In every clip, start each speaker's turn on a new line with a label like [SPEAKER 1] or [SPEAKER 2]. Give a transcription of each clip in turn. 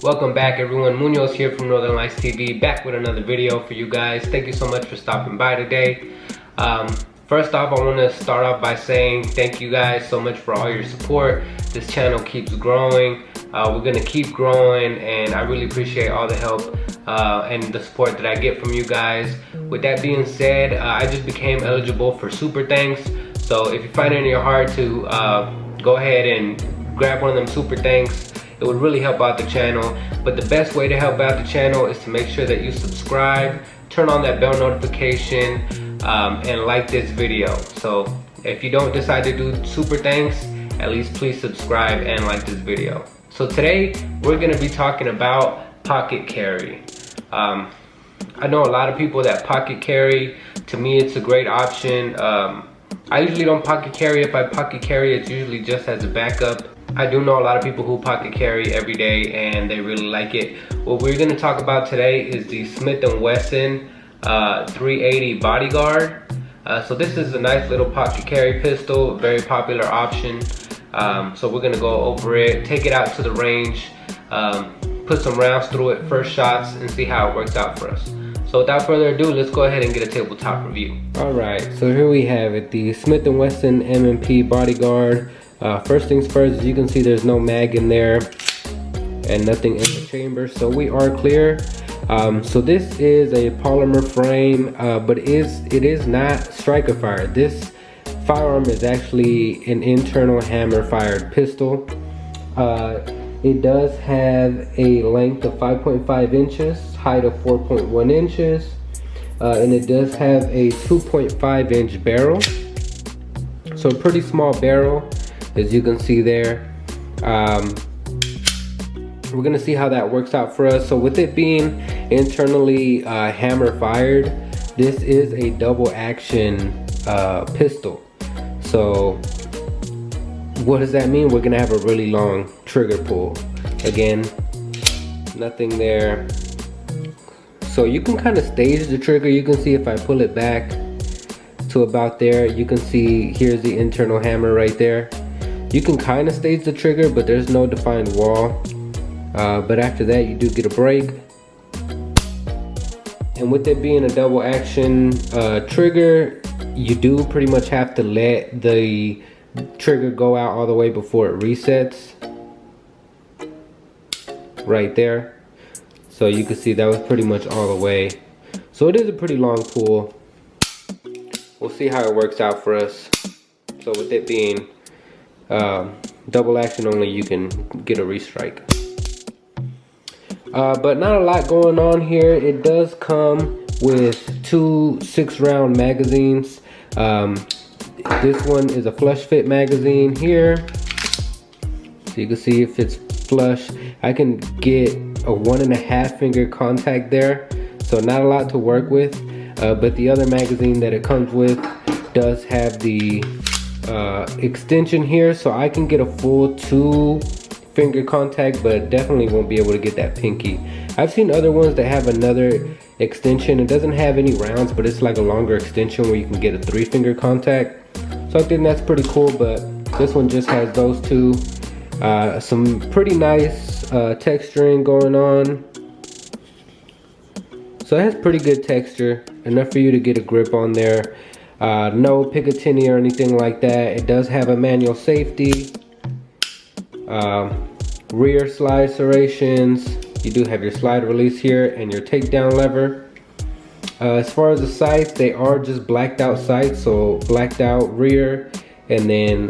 [SPEAKER 1] Welcome back everyone, Munoz here from Northern Lights TV, back with another video for you guys. Thank you so much for stopping by today. First off, I want to start off by saying thank you guys so much for all your support. This channel keeps growing. We're going to keep growing, and I really appreciate all the help and the support that I get from you guys. With that being said, I just became eligible for Super Thanks. So if you find it in your heart to go ahead and grab one of them Super Thanks, it would really help out the channel. But the best way to help out the channel is to make sure that you subscribe, turn on that bell notification, and like this video. So if you don't decide to do Super Thanks, at least please subscribe and like this video. So today we're going to be talking about pocket carry. I know a lot of people that pocket carry. To me, it's a great option. I usually don't pocket carry. If I pocket carry, it's usually just as a backup. I do know a lot of people who pocket carry every day and they really like it. What we're going to talk about today is the Smith & Wesson 380 Bodyguard. So this is a nice little pocket carry pistol, very popular option. So we're going to go over it, take it out to the range, put some rounds through it, first shots, and see how it works out for us. So without further ado, let's go ahead and get a tabletop review. Alright, so here we have it, the Smith & Wesson M&P Bodyguard. First things first, as you can see, there's no mag in there and nothing in the chamber, so we are clear. So this is a polymer frame, but it is not striker fired. This firearm is actually an internal hammer fired pistol. It does have a length of 5.5 inches, height of 4.1 inches, and it does have a 2.5 inch barrel. So a pretty small barrel, as you can see there. We're gonna see how that works out for us. So with it being internally hammer fired, this is a double action pistol. So what does that mean? We're gonna have a really long trigger pull. Again, nothing there. So you can kind of stage the trigger. You can see if I pull it back to about there, you can see here's the internal hammer right there. You can kind of stage the trigger, but there's no defined wall. But after that, you do get a break. And with it being a double action trigger, you do pretty much have to let the trigger go out all the way before it resets. Right there. So you can see that was pretty much all the way. So it is a pretty long pull. We'll see how it works out for us. So with it being double action only, you can get a restrike. But not a lot going on here. It does come with two 6-round magazines. This one is a flush fit magazine here, so you can see if it's flush. I can get a 1.5 finger contact there, so not a lot to work with. But the other magazine that it comes with does have the extension here, so I can get a full 2 finger contact, but definitely won't be able to get that pinky. I've seen other ones that have another extension. It doesn't have any rounds, but it's like a longer extension where you can get a 3 finger contact. So I think that's pretty cool, but this one just has those two. Some pretty nice texturing going on. So it has pretty good texture, enough for you to get a grip on there. No Picatinny or anything like that. It does have a manual safety. Rear slide serrations. You do have your slide release here and your takedown lever. As far as the sights, they are just blacked out sights, so blacked out rear, and then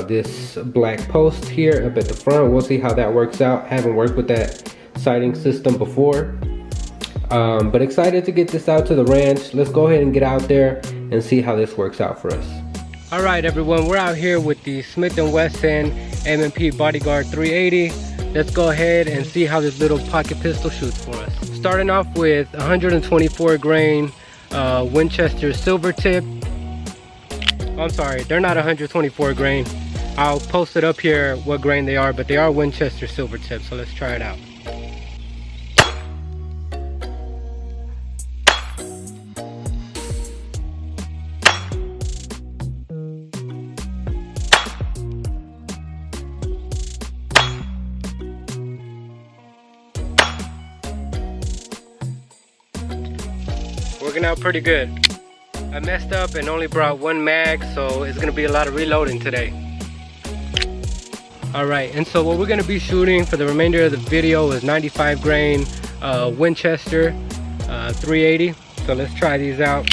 [SPEAKER 1] this black post here up at the front. We'll see how that works out. Haven't worked with that sighting system before, but excited to get this out to the ranch. Let's go ahead and get out there and see how this works out for us. Alright everyone, we're out here with the Smith & Wesson M&P Bodyguard 380. Let's go ahead and see how this little pocket pistol shoots for us. Starting off with 124 grain Winchester silver tip. I'm sorry, they're not 124 grain. I'll post it up here what grain they are, but they are Winchester silver tip, so let's try it out. working out pretty good. I messed up and only brought one mag, so it's gonna be a lot of reloading today. Alright, and so what we're gonna be shooting for the remainder of the video is 95 grain Winchester 380. So let's try these out.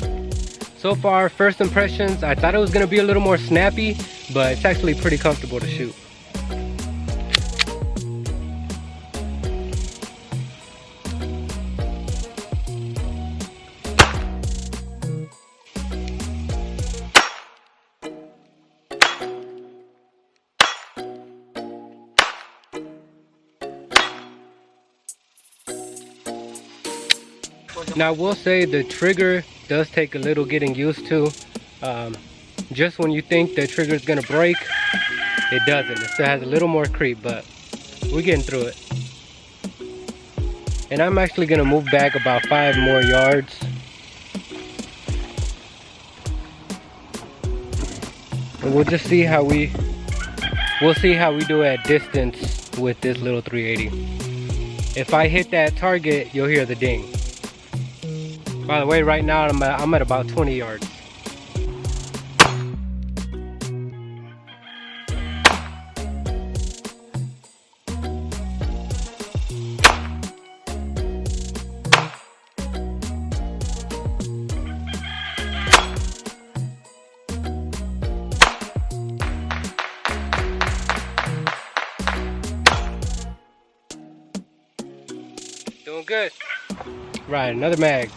[SPEAKER 1] So far, first impressions, I thought it was gonna be a little more snappy, but it's actually pretty comfortable to shoot. Now I will say the trigger does take a little getting used to. Just when you think the trigger is gonna break, it doesn't. It still has a little more creep, but we're getting through it. And I'm actually gonna move back about 5 more yards. And we'll just see how we'll see how we do at distance with this little 380. If I hit that target, you'll hear the ding. By the way, right now I'm at about 20 yards. Doing good. Right, another mag.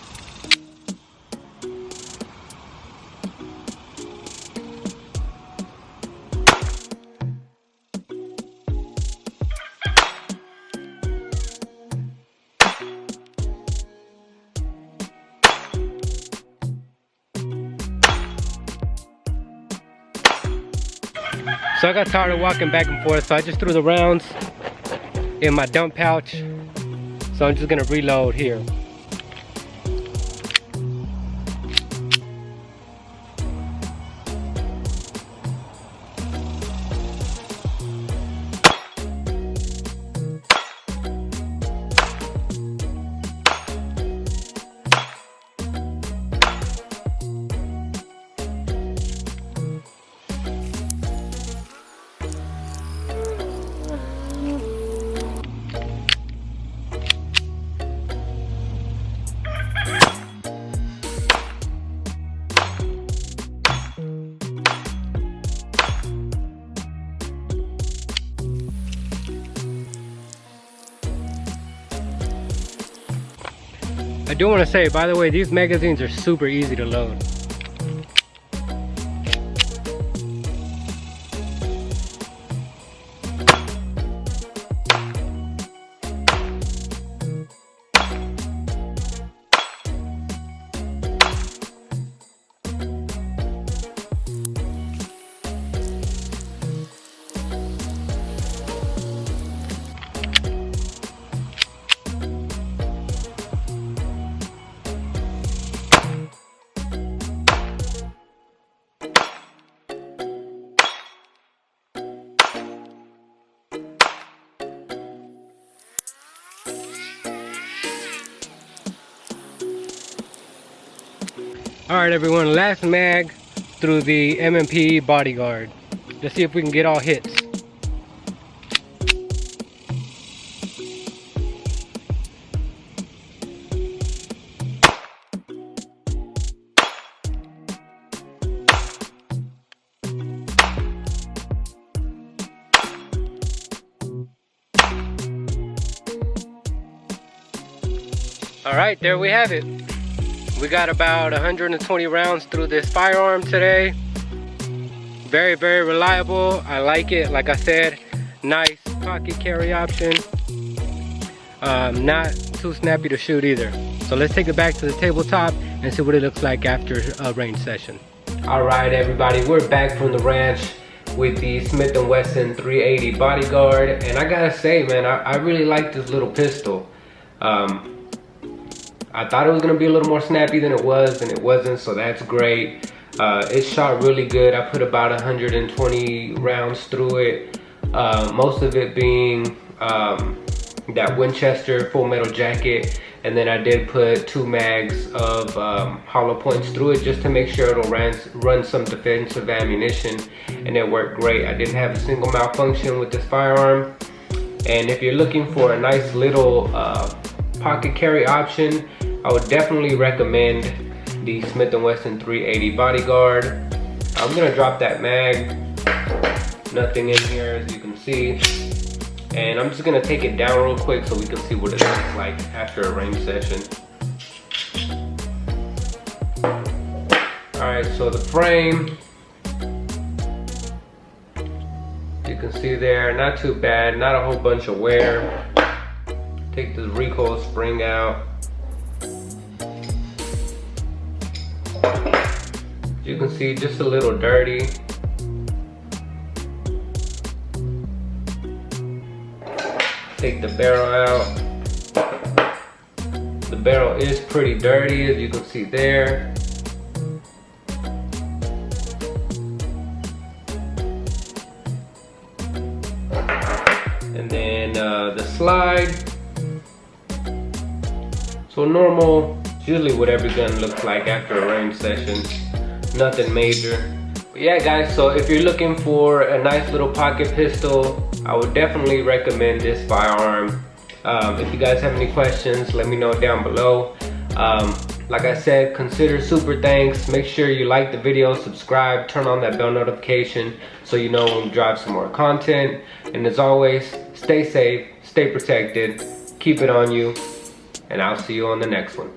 [SPEAKER 1] So I got tired of walking back and forth, so I just threw the rounds in my dump pouch. So I'm just gonna reload here. I do want to say, by the way, these magazines are super easy to load. Alright everyone, last mag through the M&P Bodyguard. Let's see if we can get all hits. Alright, there we have it. We got about 120 rounds through this firearm today. Very, very reliable. I like it. Like I said, nice pocket carry option. Not too snappy to shoot either. So let's take it back to the tabletop and see what it looks like after a range session. All right, everybody, we're back from the ranch with the Smith & Wesson 380 Bodyguard. And I gotta say, man, I really like this little pistol. I thought it was gonna be a little more snappy than it was, and it wasn't, so that's great. It shot really good. I put about 120 rounds through it. Most of it being that Winchester Full Metal Jacket And then I did put 2 mags of hollow points through it just to make sure it'll run some defensive ammunition, and it worked great. I didn't have a single malfunction with this firearm. And if you're looking for a nice little pocket carry option, I would definitely recommend the Smith & Wesson 380 Bodyguard. I'm gonna drop that mag. Nothing in here, as you can see. And I'm just gonna take it down real quick so we can see what it looks like after a range session. Alright, so the frame, you can see there, not too bad, not a whole bunch of wear. Take the recoil spring out. You can see just a little dirty. Take the barrel out. The barrel is pretty dirty, as you can see there. And then the slide. So normal, it's usually what every gun looks like after a range session. Nothing major. But yeah guys, so if you're looking for a nice little pocket pistol, I would definitely recommend this firearm. If you guys have any questions, let me know down below. Like I said, consider super thanks. Make sure you like the video, subscribe, turn on that bell notification so you know when we drive some more content. And as always, stay safe, stay protected, keep it on you, and I'll see you on the next one.